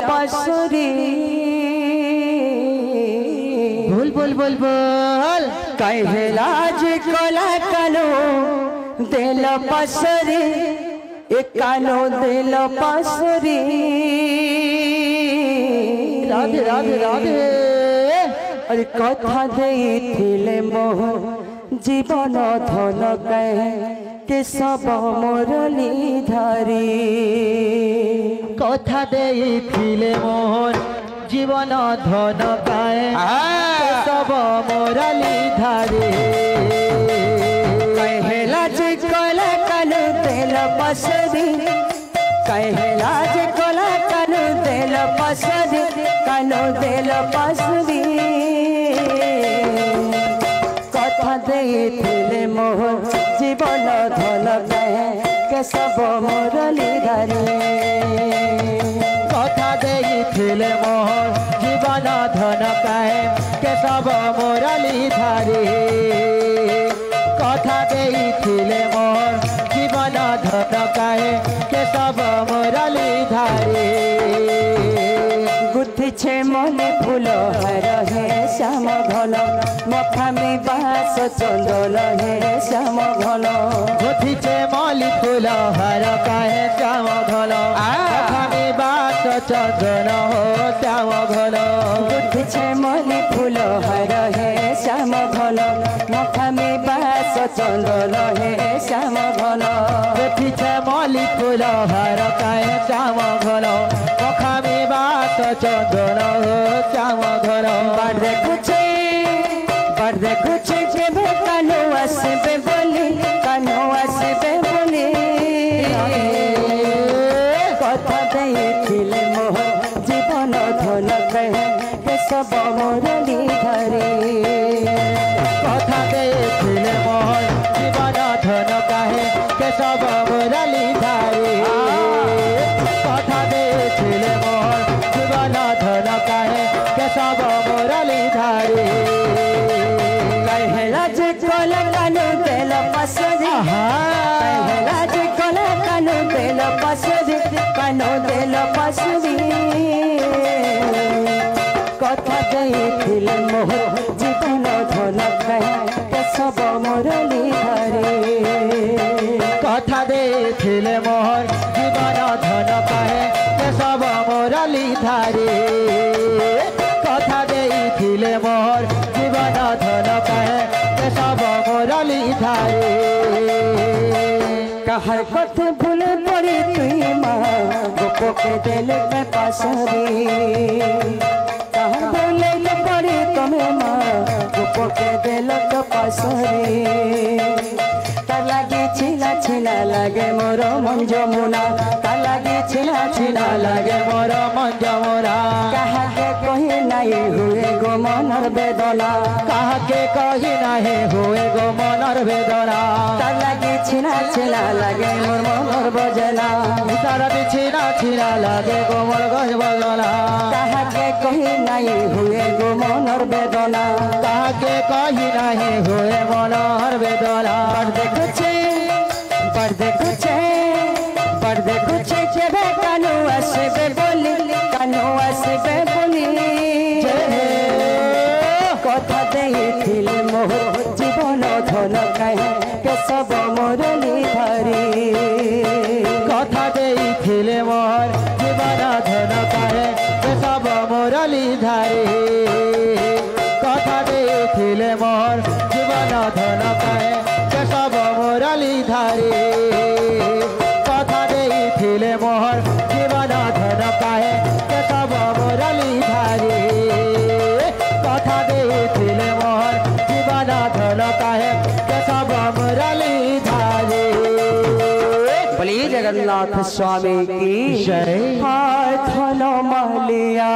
पासुरी बोल बोल बोल बोल कहे लाज कला कानो दिल पासुरी एक कानो दिल पासुरी राधे राधे राधे अरे कथा देइथिले मोह जीवन धन कहे के सब मुरली धारी कथा देइथिले मोहन जीवन धन कहे सब मुरली धारी कहला जे कला कानु दिल पासुरी कहला जे कला कानु दिल पासुरी कानु दिल पासुरी कथा देइथिले मोह जीवन धन कहे के सब मुरली धारी कथा देइथिले मोहन जीवन धन कहे के सब मुरली धारी कथा देइथिले मोहन जीवन धन कहे के सब मुरली धारी गुथी छे मने फूल हर हे श्याम घन मखामी बास चंदन हे श्याम घन गुथिछे मली फूल हर कहे श्याम घन मखामी बास चंदन हो श्याम घन गुथी छे मने फूल हर हे श्याम घन मखामी बास चंदन हे श्याम घन गुथिछे मली फूल हर कहे श्याम घन मखामी बास चंदन हो श्याम घन बार देखुछे के कानो आसबे बोली कानो आसबे बोली कथा देइथिले मोह जीवन धन कहे के सब मुरली धारी कथा देइथिले मोहन जीवन धन कहे के सब मुरली धारी कथा देइथिले मोहन जीवन धन कहे के सब मुरली धारी कहला जे कला कानु दिल पासुरी कहला जे कला कानु दिल पासुरी कानु दिल पासुरी कथा देइथिले मोह जीवन धन कहे के सब मुरली धारी कथा देइथिले मोहन जीवन धन कहे के सब मुरली धारी कथा देइथिले मोहन जीवन धन कहे के सब मुरली धारी कहर कथे भूल पड़ी तुई माँ गोपो के दिल के पासुरी कहर भूल पड़ी तुम्हें माँ गोपो के दिल के पासुरी तार लागे छिला छिला लागे मोर मन जमुना तार लागे छिला छिला लागे मोर मन जमुना कहा के कही नहीं हुए गो मनर वेदना कहा के कही नहीं हुए गो मनर वेदना तार लागे छिला छिला लागे मोर मनर बजना तारा छिना छिना लागे गो मोर गज बजना कहा के कही नहीं हुए गो मनर वेदना कहा के कही नहीं हुए मनर वेदना पर देखुछे के कानो आसबे बोली कानो आसबे बोली कथा देइथिले मोह जीवन धन कहे के सब मुरली धारी कथा देइथिले मोर जीवन धन कहे के सब मुरली धारी कथा देइथिले मोर जीवन धन कहे के सब मुरली धारी कथा देइथिले मोर जीवन धन कहे के सब मुरली धारी कथा देइथिले मोर जीवन धन कहे के सब मुरली धारी। बोलिए जगन्नाथ स्वामी की जय। हाथ न महलिया।